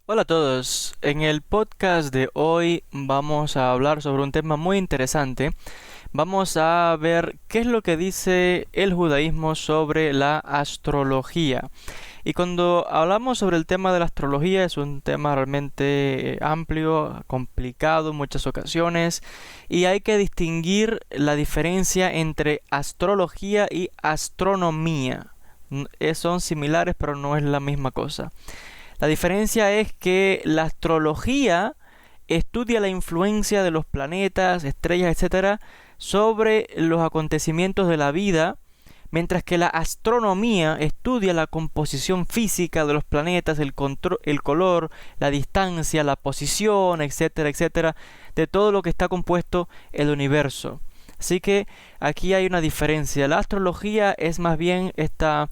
Hola a todos, en el podcast de hoy vamos a hablar sobre un tema muy interesante. Vamos a ver qué es lo que dice el judaísmo sobre la astrología. Y cuando hablamos sobre el tema de la astrología es un tema realmente amplio, complicado en muchas ocasiones, y hay que distinguir la diferencia entre astrología y astronomía. Son similares pero no es la misma cosa. La diferencia es que la astrología estudia la influencia de los planetas, estrellas, etcétera, sobre los acontecimientos de la vida, mientras que la astronomía estudia la composición física de los planetas, el color, la distancia, la posición, etcétera, etcétera, de todo lo que está compuesto el universo. Así que aquí hay una diferencia. La astrología es más bien este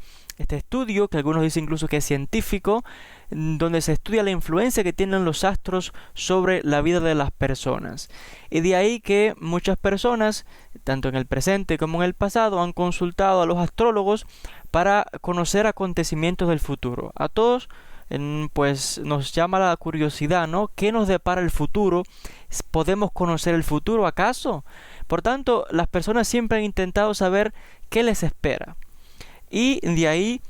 estudio, que algunos dicen incluso que es científico, donde se estudia la influencia que tienen los astros sobre la vida de las personas. Y de ahí que muchas personas, tanto en el presente como en el pasado, han consultado a los astrólogos para conocer acontecimientos del futuro. A todos pues nos llama la curiosidad, ¿no? ¿Qué nos depara el futuro? ¿Podemos conocer el futuro acaso? Por tanto, las personas siempre han intentado saber qué les espera. Y de ahí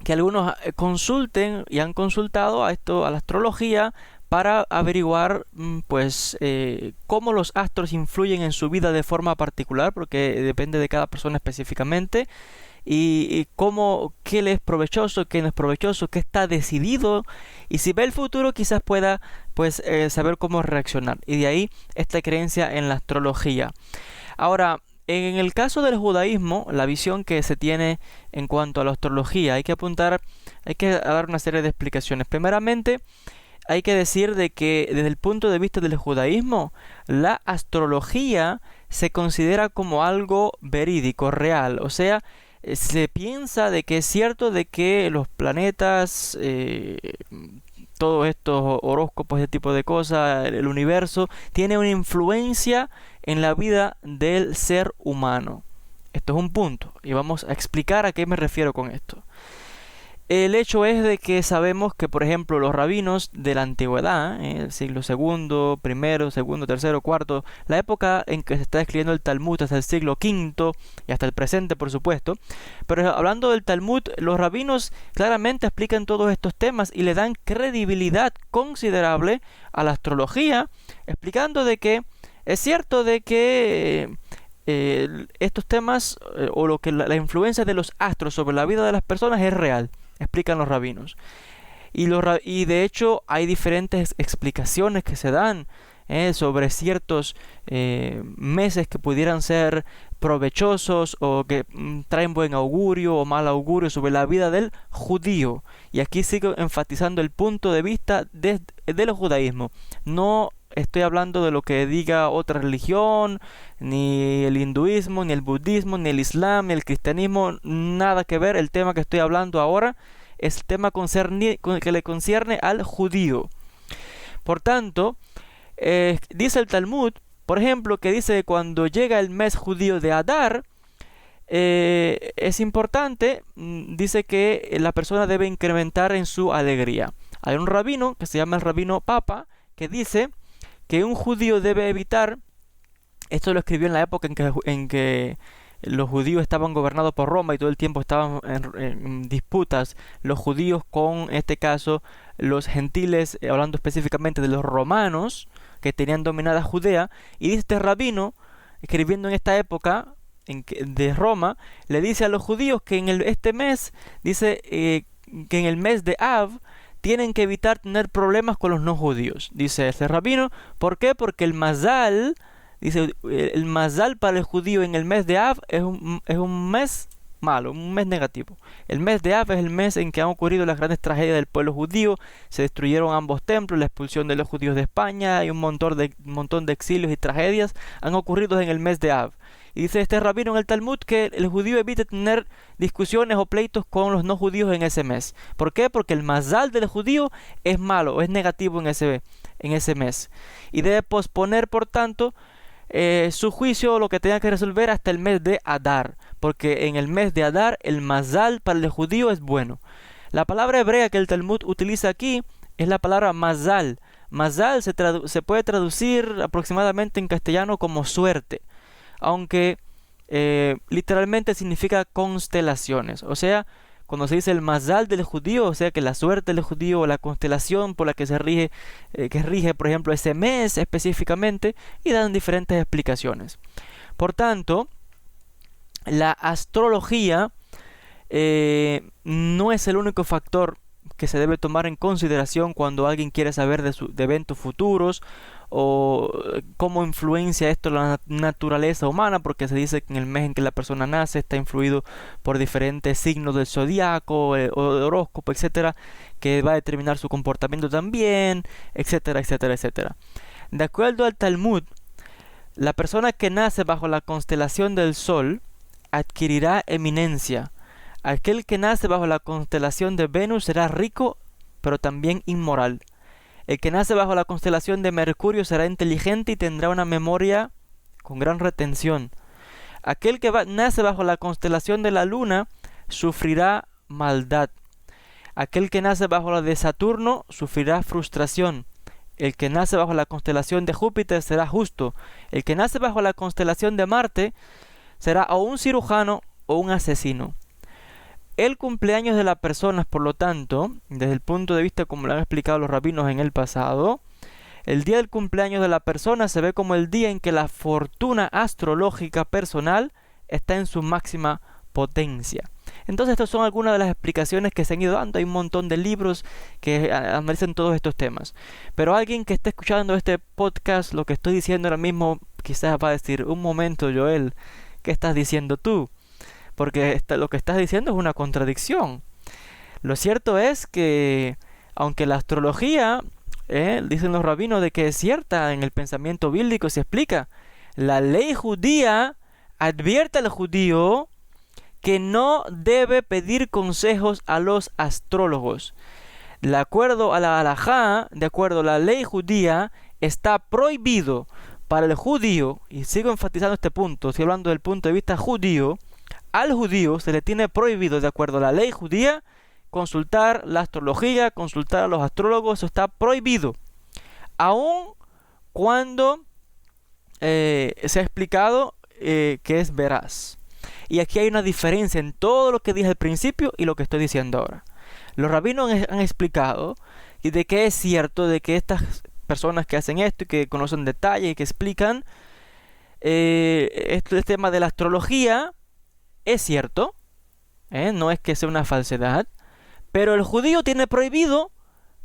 que algunos consulten y han consultado a la astrología para averiguar cómo los astros influyen en su vida de forma particular, porque depende de cada persona específicamente, y qué le es provechoso, qué no es provechoso, qué está decidido, y si ve el futuro quizás pueda saber cómo reaccionar, y de ahí esta creencia en la astrología. Ahora, en el caso del judaísmo, la visión que se tiene en cuanto a la astrología, hay que dar una serie de explicaciones. Primeramente, hay que decir de que desde el punto de vista del judaísmo, la astrología se considera como algo verídico, real. O sea, se piensa de que es cierto de que los planetas, todos estos horóscopos, ese tipo de cosas, el universo, tiene una influencia en la vida del ser humano. Esto es un punto y vamos a explicar a qué me refiero con esto. El hecho es de que sabemos que, por ejemplo, los rabinos de la antigüedad, el siglo segundo, primero, segundo, tercero, cuarto, la época en que se está escribiendo el Talmud hasta el siglo quinto y hasta el presente, por supuesto, pero hablando del Talmud, los rabinos claramente explican todos estos temas y le dan credibilidad considerable a la astrología, explicando de que es cierto de que estos temas o lo que la influencia de los astros sobre la vida de las personas es real, explican los rabinos. Y de hecho hay diferentes explicaciones que se dan sobre ciertos meses que pudieran ser provechosos o que traen buen augurio o mal augurio sobre la vida del judío. Y aquí sigo enfatizando el punto de vista del judaísmo. No estoy hablando de lo que diga otra religión, ni el hinduismo, ni el budismo, ni el islam, ni el cristianismo, nada que ver. El tema que estoy hablando ahora es el tema que le concierne al judío. Por tanto, dice el Talmud, por ejemplo, que dice que cuando llega el mes judío de Adar, es importante, dice que la persona debe incrementar en su alegría. Hay un rabino, que se llama el rabino Papa, que dice que un judío debe evitar, esto lo escribió en la época en que los judíos estaban gobernados por Roma y todo el tiempo estaban en disputas los judíos con, en este caso, los gentiles, hablando específicamente de los romanos que tenían dominada Judea. Y dice este rabino, escribiendo en esta época de Roma, le dice a los judíos que en este mes, dice que en el mes de Av, tienen que evitar tener problemas con los no judíos. Dice este rabino, ¿por qué? Porque el mazal, dice, el mazal para el judío en el mes de Av es un mes malo, un mes negativo. El mes de Av es el mes en que han ocurrido las grandes tragedias del pueblo judío. Se destruyeron ambos templos, la expulsión de los judíos de España y un montón de exilios y tragedias han ocurrido en el mes de Av. Y dice este rabino en el Talmud que el judío evite tener discusiones o pleitos con los no judíos en ese mes. ¿Por qué? Porque el mazal del judío es malo o es negativo en ese mes. Y debe posponer, por tanto, su juicio o lo que tenga que resolver hasta el mes de Adar. Porque en el mes de Adar el mazal para el judío es bueno. La palabra hebrea que el Talmud utiliza aquí es la palabra mazal. Mazal se puede traducir aproximadamente en castellano como suerte, aunque literalmente significa constelaciones. O sea, cuando se dice el mazal del judío, o sea que la suerte del judío o la constelación por la que se rige, que rige por ejemplo ese mes específicamente, y dan diferentes explicaciones. Por tanto, la astrología no es el único factor que se debe tomar en consideración cuando alguien quiere saber de eventos futuros o cómo influencia esto la naturaleza humana, porque se dice que en el mes en que la persona nace está influido por diferentes signos del zodiaco o del horóscopo, etcétera, que va a determinar su comportamiento también, etcétera, etcétera, etcétera. De acuerdo al Talmud, la persona que nace bajo la constelación del Sol adquirirá eminencia. Aquel que nace bajo la constelación de Venus será rico, pero también inmoral. El que nace bajo la constelación de Mercurio será inteligente y tendrá una memoria con gran retención. Aquel que nace bajo la constelación de la Luna sufrirá maldad. Aquel que nace bajo la de Saturno sufrirá frustración. El que nace bajo la constelación de Júpiter será justo. El que nace bajo la constelación de Marte será o un cirujano o un asesino. El cumpleaños de las personas, por lo tanto, desde el punto de vista como lo han explicado los rabinos en el pasado, el día del cumpleaños de la persona se ve como el día en que la fortuna astrológica personal está en su máxima potencia. Entonces, estas son algunas de las explicaciones que se han ido dando. Hay un montón de libros que analizan todos estos temas. Pero alguien que esté escuchando este podcast, lo que estoy diciendo ahora mismo, quizás va a decir, un momento, Joel, ¿qué estás diciendo tú? Porque lo que estás diciendo es una contradicción. Lo cierto es que, aunque la astrología, dicen los rabinos, de que es cierta en el pensamiento bíblico, se explica, la ley judía advierte al judío que no debe pedir consejos a los astrólogos. De acuerdo a la halajá, de acuerdo a la ley judía, está prohibido para el judío, y sigo enfatizando este punto, estoy hablando del punto de vista judío, al judío se le tiene prohibido, de acuerdo a la ley judía, consultar la astrología, consultar a los astrólogos. Eso está prohibido. Aun cuando se ha explicado que es veraz. Y aquí hay una diferencia en todo lo que dije al principio y lo que estoy diciendo ahora. Los rabinos han explicado de que es cierto, de que estas personas que hacen esto y que conocen detalles y que explican este tema de la astrología, es cierto, no es que sea una falsedad, pero el judío tiene prohibido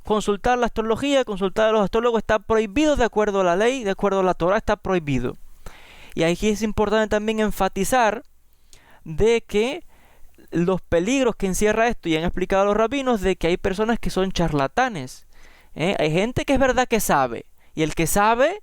consultar la astrología, consultar a los astrólogos, está prohibido de acuerdo a la ley, de acuerdo a la Torah, está prohibido. Y aquí es importante también enfatizar de que los peligros que encierra esto, y han explicado los rabinos, de que hay personas que son charlatanes. Hay gente que es verdad que sabe, y el que sabe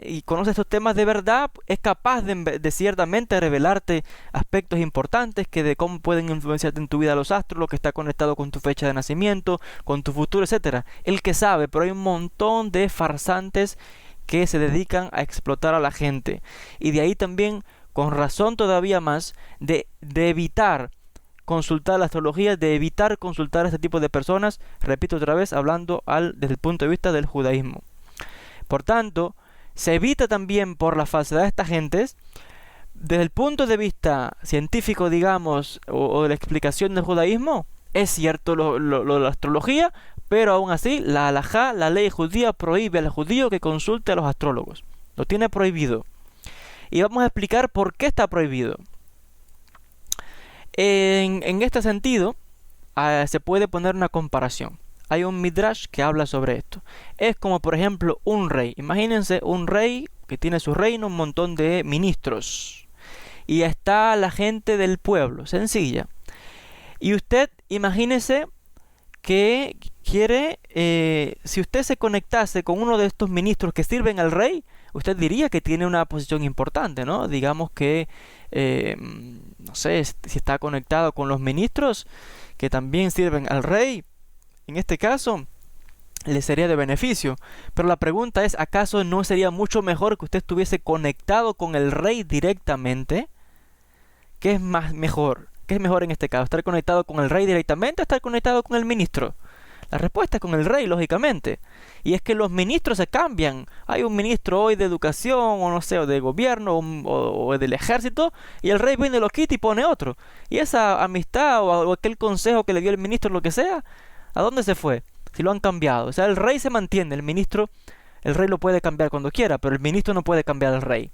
y conoce estos temas de verdad es capaz de ciertamente revelarte aspectos importantes que de cómo pueden influenciarte en tu vida los astros, lo que está conectado con tu fecha de nacimiento, con tu futuro, etcétera. El que sabe, pero hay un montón de farsantes que se dedican a explotar a la gente, y de ahí también, con razón todavía más, de evitar consultar la astrología, de evitar consultar a este tipo de personas, repito otra vez, hablando desde el punto de vista del judaísmo. Por tanto, se evita también por la falsedad de estas gentes, desde el punto de vista científico, digamos, o de la explicación del judaísmo. Es cierto lo de la astrología, pero aún así la halajá, la ley judía, prohíbe al judío que consulte a los astrólogos. Lo tiene prohibido. Y vamos a explicar por qué está prohibido. En este sentido, se puede poner una comparación. Hay un midrash que habla sobre esto. Es como, por ejemplo, un rey. Imagínense un rey que tiene su reino, un montón de ministros. Y está la gente del pueblo, sencilla. Y usted, imagínese que quiere, si usted se conectase con uno de estos ministros que sirven al rey, usted diría que tiene una posición importante, ¿no? Digamos que, no sé, si está conectado con los ministros que también sirven al rey, en este caso, le sería de beneficio. Pero la pregunta es, ¿acaso no sería mucho mejor que usted estuviese conectado con el rey directamente? ¿Qué es mejor? ¿Qué es mejor en este caso? ¿Estar conectado con el rey directamente o estar conectado con el ministro? La respuesta es con el rey, lógicamente. Y es que los ministros se cambian. Hay un ministro hoy de educación, o no sé, o de gobierno, o del ejército, y el rey viene, lo quita y pone otro. Y esa amistad o aquel consejo que le dio el ministro, lo que sea, ¿a dónde se fue? Si lo han cambiado. O sea, el rey se mantiene, el ministro, el rey lo puede cambiar cuando quiera, pero el ministro no puede cambiar al rey.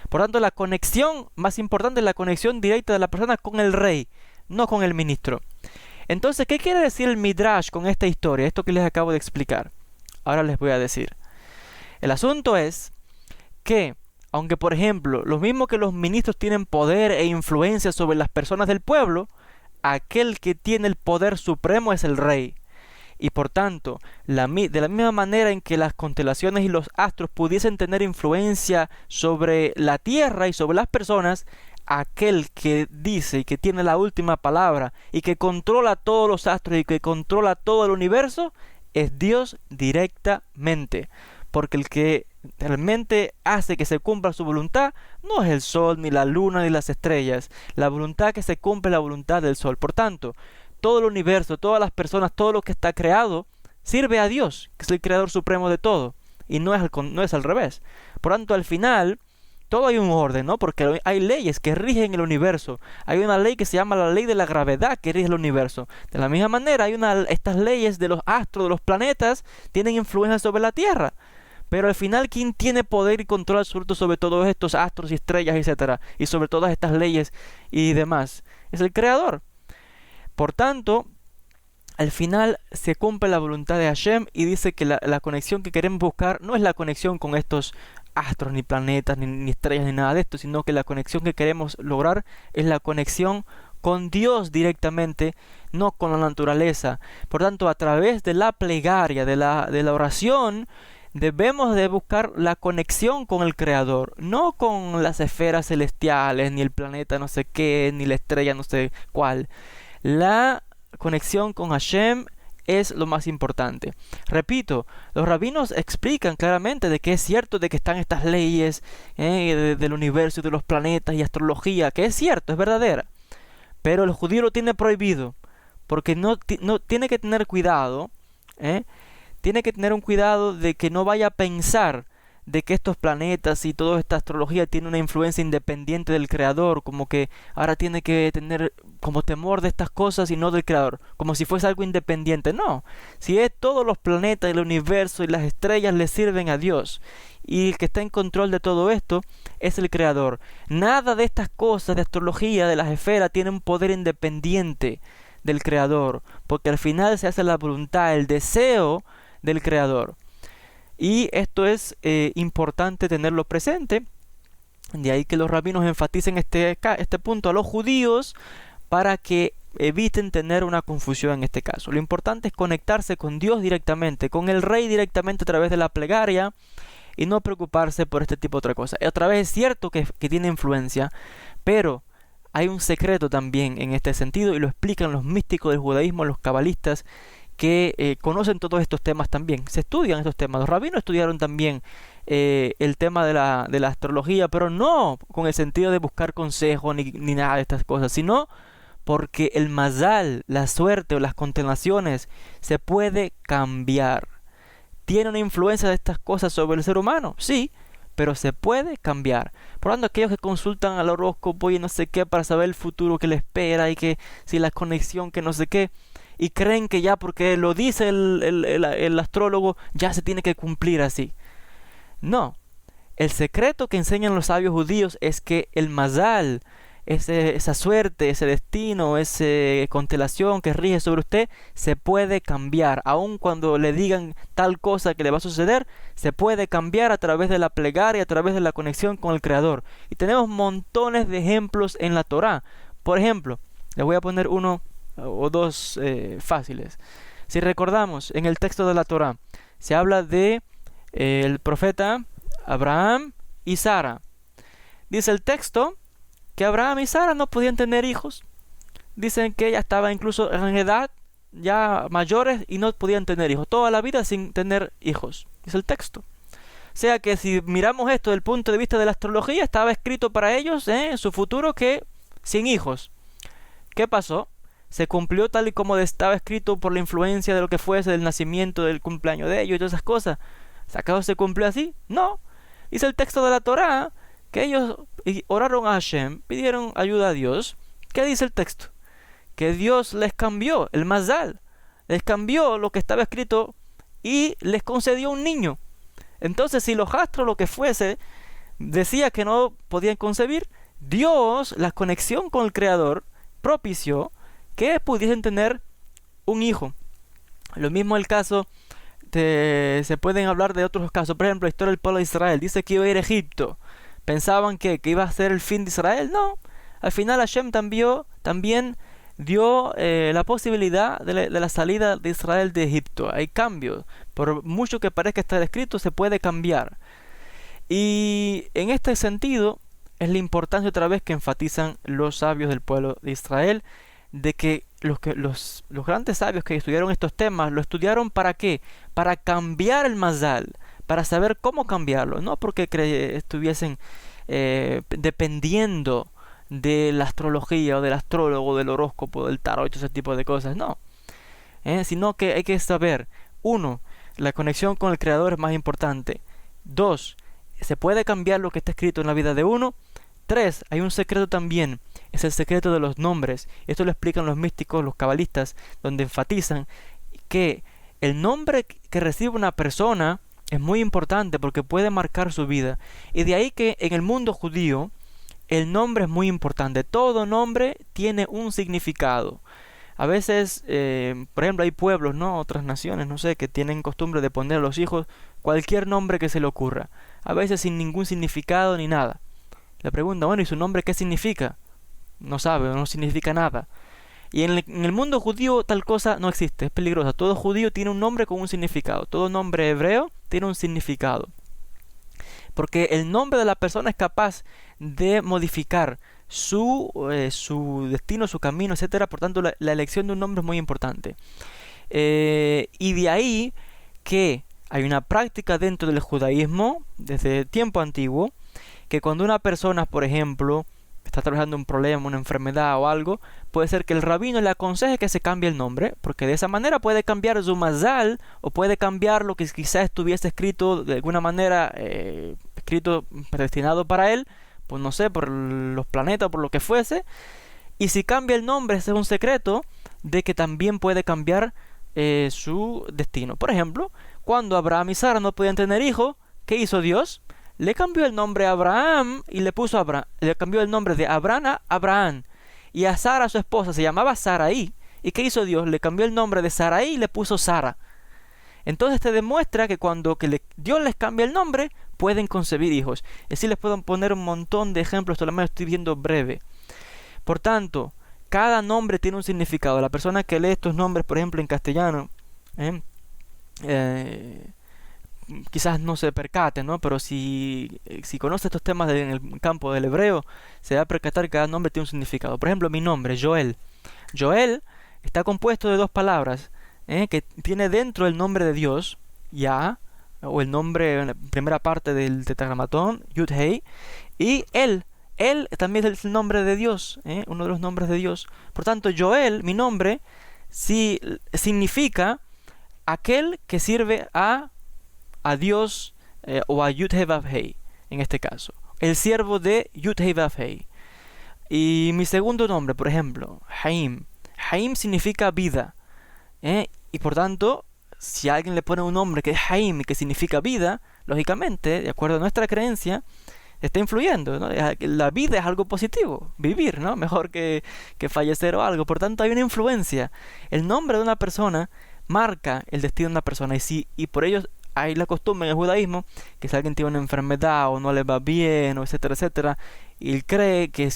Por tanto, la conexión más importante es la conexión directa de la persona con el rey, no con el ministro. Entonces, ¿qué quiere decir el Midrash con esta historia? Esto que les acabo de explicar. Ahora les voy a decir. El asunto es que, aunque por ejemplo, lo mismo que los ministros tienen poder e influencia sobre las personas del pueblo, aquel que tiene el poder supremo es el rey. Y por tanto, de la misma manera en que las constelaciones y los astros pudiesen tener influencia sobre la tierra y sobre las personas, aquel que dice y que tiene la última palabra y que controla todos los astros y que controla todo el universo es Dios directamente. Porque el que realmente hace que se cumpla su voluntad no es el sol, ni la luna, ni las estrellas. La voluntad que se cumple es la voluntad del sol. Por tanto, todo el universo, todas las personas, todo lo que está creado, sirve a Dios, que es el creador supremo de todo. Y no es al revés. Por tanto, al final, todo hay un orden, ¿no? Porque hay leyes que rigen el universo. Hay una ley que se llama la ley de la gravedad que rige el universo. De la misma manera, estas leyes de los astros, de los planetas, tienen influencia sobre la Tierra. Pero al final, ¿quién tiene poder y control absoluto sobre todos estos astros y estrellas, etcétera? Y sobre todas estas leyes y demás. Es el Creador. Por tanto, al final se cumple la voluntad de Hashem y dice que la conexión que queremos buscar no es la conexión con estos astros, ni planetas, ni estrellas, ni nada de esto, sino que la conexión que queremos lograr es la conexión con Dios directamente, no con la naturaleza. Por tanto, a través de la plegaria, de la oración, debemos de buscar la conexión con el Creador, no con las esferas celestiales, ni el planeta no sé qué, ni la estrella no sé cuál. La conexión con Hashem es lo más importante. Repito, los rabinos explican claramente de que es cierto de que están estas leyes del universo y de los planetas y astrología, que es cierto, es verdadera. Pero el judío lo tiene prohibido, porque no tiene que tener cuidado, tiene que tener un cuidado de que no vaya a pensar de que estos planetas y toda esta astrología tiene una influencia independiente del Creador, como que ahora tiene que tener como temor de estas cosas y no del Creador, como si fuese algo independiente. No, si es todos los planetas, el universo y las estrellas le sirven a Dios, y el que está en control de todo esto es el Creador. Nada de estas cosas de astrología, de las esferas, tiene un poder independiente del Creador, porque al final se hace la voluntad, el deseo del Creador. Y esto es importante tenerlo presente. De ahí que los rabinos enfaticen este punto a los judíos para que eviten tener una confusión en este caso. Lo importante es conectarse con Dios directamente, con el Rey directamente a través de la plegaria y no preocuparse por este tipo de otra cosa. Otra vez es cierto que tiene influencia, pero hay un secreto también en este sentido y lo explican los místicos del judaísmo, los cabalistas, que conocen todos estos temas también. Se estudian estos temas. Los rabinos estudiaron también el tema de la astrología, pero no con el sentido de buscar consejo ni nada de estas cosas, sino porque el mazal, la suerte o las constelaciones se puede cambiar. ¿Tiene una influencia de estas cosas sobre el ser humano? Sí, pero se puede cambiar. Por lo tanto, aquellos que consultan al horóscopo y no sé qué para saber el futuro que les espera y que si la conexión que no sé qué, y creen que ya porque lo dice el astrólogo ya se tiene que cumplir así. No, el secreto que enseñan los sabios judíos es que el mazal, esa suerte, ese destino, esa constelación que rige sobre usted, se puede cambiar. Aun cuando le digan tal cosa que le va a suceder, se puede cambiar a través de la plegaria, a través de la conexión con el Creador. Y tenemos montones de ejemplos en la Torá. Por ejemplo, les voy a poner uno o dos fáciles. Si recordamos, en el texto de la Torá se habla de el profeta Abraham y Sara. Dice el texto que Abraham y Sara no podían tener hijos. Dicen que ella estaba incluso en edad ya mayores y no podían tener hijos, toda la vida sin tener hijos, dice el texto. O sea que si miramos esto desde el punto de vista de la astrología, estaba escrito para ellos en su futuro que sin hijos. ¿Qué pasó? se cumplió tal y como estaba escrito por la influencia de lo que fuese, del nacimiento, del cumpleaños de ellos y todas esas cosas. ¿Acaso se cumplió así? No. Dice el texto de la Torá que ellos oraron a Hashem, pidieron ayuda a Dios. ¿Qué dice el texto? Que Dios les cambió el mazal, les cambió lo que estaba escrito y les concedió un niño. Entonces, si los astros, lo que fuese, decía que no podían concebir, Dios, la conexión con el Creador, propició que pudiesen tener un hijo. Lo mismo el caso se pueden hablar de otros casos. Por ejemplo, la historia del pueblo de Israel. Dice que iba a ir a Egipto. ¿Pensaban que iba a ser el fin de Israel? No. Al final Hashem también dio la posibilidad de la salida de Israel de Egipto. Hay cambios. Por mucho que parezca estar escrito, se puede cambiar. Y en este sentido es la importancia otra vez que enfatizan los sabios del pueblo de Israel, de que los grandes sabios que estudiaron estos temas, lo estudiaron ¿para qué? Para cambiar el mazal, para saber cómo cambiarlo, no porque estuviesen dependiendo de la astrología o del astrólogo, del horóscopo, del tarot, ese tipo de cosas, no. Sino que hay que saber, uno, la conexión con el Creador es más importante. Dos, se puede cambiar lo que está escrito en la vida de uno. Tres, hay un secreto también, es el secreto de los nombres. Esto lo explican los místicos, los cabalistas, donde enfatizan que el nombre que recibe una persona es muy importante porque puede marcar su vida. Y de ahí que en el mundo judío el nombre es muy importante. Todo nombre tiene un significado. A veces, por ejemplo, hay pueblos, ¿no? Otras naciones, no sé, que tienen costumbre de poner a los hijos cualquier nombre que se le ocurra. A veces sin ningún significado ni nada. Le pregunta, bueno, ¿y su nombre qué significa? No sabe, no significa nada. Y en el mundo judío tal cosa no existe, es peligrosa. Todo judío tiene un nombre con un significado. Todo nombre hebreo tiene un significado. Porque el nombre de la persona es capaz de modificar su destino, su camino, etcétera. Por tanto, la elección de un nombre es muy importante. Y de ahí que hay una práctica dentro del judaísmo, desde tiempo antiguo, que cuando una persona, por ejemplo, está atravesando un problema, una enfermedad o algo, puede ser que el rabino le aconseje que se cambie el nombre, porque de esa manera puede cambiar su mazal, o puede cambiar lo que quizás estuviese escrito de alguna manera, escrito, predestinado para él, pues no sé, por los planetas o por lo que fuese. Y si cambia el nombre, ese es un secreto de que también puede cambiar su destino. Por ejemplo, cuando Abraham y Sara no podían tener hijos, ¿qué hizo Dios? Le cambió el nombre a Abraham y le puso le cambió el nombre de Abraham a Abraham. Y a Sara, su esposa, se llamaba Sarai. ¿Y qué hizo Dios? Le cambió el nombre de Sarai y le puso Sara. Entonces te demuestra que cuando Dios les cambia el nombre, pueden concebir hijos. Y así les puedo poner un montón de ejemplos, solamente estoy viendo breve. Por tanto, cada nombre tiene un significado. La persona que lee estos nombres, por ejemplo, en castellano, quizás no se percate, ¿no? Pero si conoce estos temas en el campo del hebreo, se va a percatar que cada nombre tiene un significado. Por ejemplo, mi nombre, Joel. Joel está compuesto de dos palabras, que tiene dentro el nombre de Dios, Yah, o el nombre en la primera parte del tetragramatón, Yud-Hei, y Él también es el nombre de Dios, uno de los nombres de Dios. Por tanto, Joel, mi nombre, sí significa aquel que sirve a Dios, o a Yud-Hei, en este caso, el siervo de Yud-Hei. Y mi segundo nombre, por ejemplo, Haim. Haim significa vida, y por tanto, si alguien le pone un nombre que es Haim y que significa vida, lógicamente, de acuerdo a nuestra creencia, está influyendo, ¿no? La vida es algo positivo, vivir, ¿no? Mejor que fallecer o algo. Por tanto, hay una influencia. El nombre de una persona marca el destino de una persona, y por ello hay la costumbre en el judaísmo que si alguien tiene una enfermedad o no le va bien, o etcétera, etcétera, y él cree que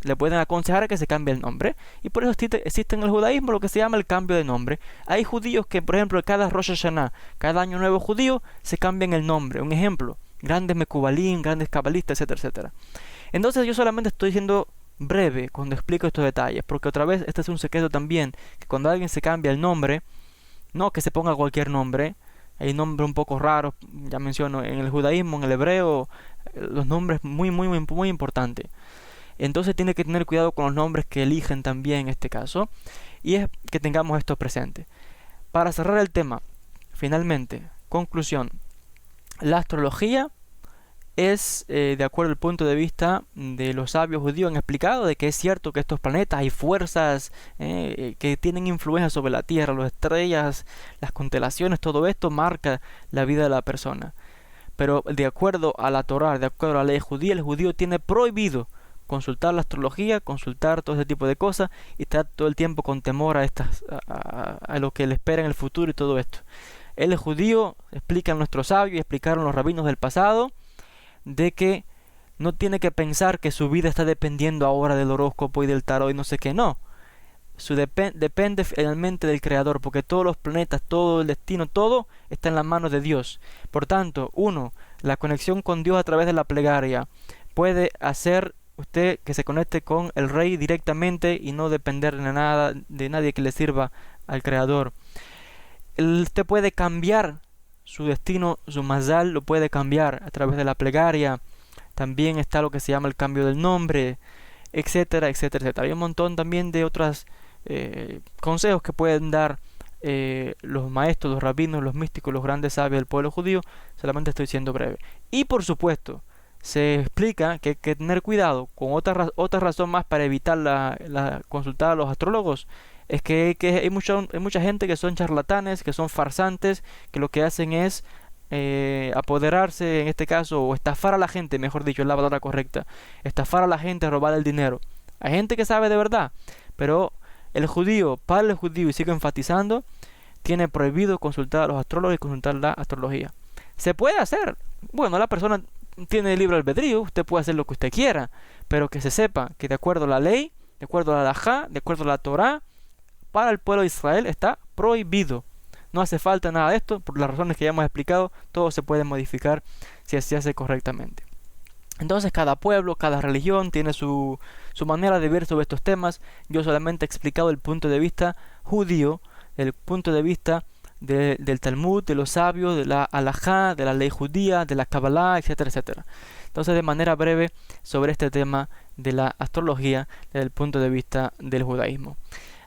le pueden aconsejar que se cambie el nombre. Y por eso existe en el judaísmo lo que se llama el cambio de nombre. Hay judíos que, por ejemplo, cada Rosh Hashanah, cada año nuevo judío, se cambian el nombre. Un ejemplo, grandes Mekubalim, grandes cabalistas, etcétera, etcétera. Entonces yo solamente estoy siendo breve cuando explico estos detalles, porque otra vez este es un secreto también, que cuando alguien se cambia el nombre, no que se ponga cualquier nombre. Hay nombres un poco raros, ya menciono, en el judaísmo, en el hebreo, los nombres muy importantes. Entonces tiene que tener cuidado con los nombres que eligen también en este caso, y es que tengamos esto presente. Para cerrar el tema, finalmente, conclusión, la astrología es, de acuerdo al punto de vista de los sabios judíos, han explicado de que es cierto que estos planetas hay fuerzas que tienen influencia sobre la Tierra, las estrellas, las constelaciones, todo esto marca la vida de la persona. Pero de acuerdo a la Torá, de acuerdo a la ley judía, el judío tiene prohibido consultar la astrología, consultar todo ese tipo de cosas y estar todo el tiempo con temor a lo que le espera en el futuro y todo esto. El judío, explican nuestros sabios y explicaron los rabinos del pasado, de que no tiene que pensar que su vida está dependiendo ahora del horóscopo y del tarot y no sé qué, no. Depende finalmente del Creador, porque todos los planetas, todo el destino, todo está en las manos de Dios. Por tanto, la conexión con Dios a través de la plegaria puede hacer usted que se conecte con el Rey directamente y no depender de nadie que le sirva al Creador. Usted puede cambiar su destino, su mazal lo puede cambiar a través de la plegaria. También está lo que se llama el cambio del nombre, etcétera, etcétera, etcétera. Hay un montón también de otros consejos que pueden dar los maestros, los rabinos, los místicos, los grandes sabios del pueblo judío. Solamente estoy siendo breve. Y por supuesto, se explica que hay que tener cuidado con otra razón más para evitar la consultar a los astrólogos. Es que hay mucha gente que son charlatanes, que son farsantes, que lo que hacen es apoderarse, en este caso, o estafar a la gente, mejor dicho, es la palabra correcta. Estafar a la gente, robar el dinero. Hay gente que sabe de verdad, pero el judío, para el judío, y sigo enfatizando, tiene prohibido consultar a los astrólogos y consultar la astrología. ¿Se puede hacer? Bueno, la persona tiene libre albedrío, usted puede hacer lo que usted quiera, pero que se sepa que de acuerdo a la ley, de acuerdo a la halajá, de acuerdo a la Torá, para el pueblo de Israel está prohibido. No hace falta nada de esto, por las razones que ya hemos explicado, todo se puede modificar si se hace correctamente. Entonces cada pueblo, cada religión tiene su manera de ver sobre estos temas. Yo solamente he explicado el punto de vista judío, el punto de vista del Talmud, de los sabios, de la halajá, de la ley judía, de la Kabbalah, etcétera, etcétera. Entonces, de manera breve sobre este tema de la astrología desde el punto de vista del judaísmo.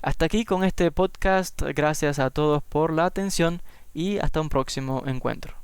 Hasta aquí con este podcast. Gracias a todos por la atención y hasta un próximo encuentro.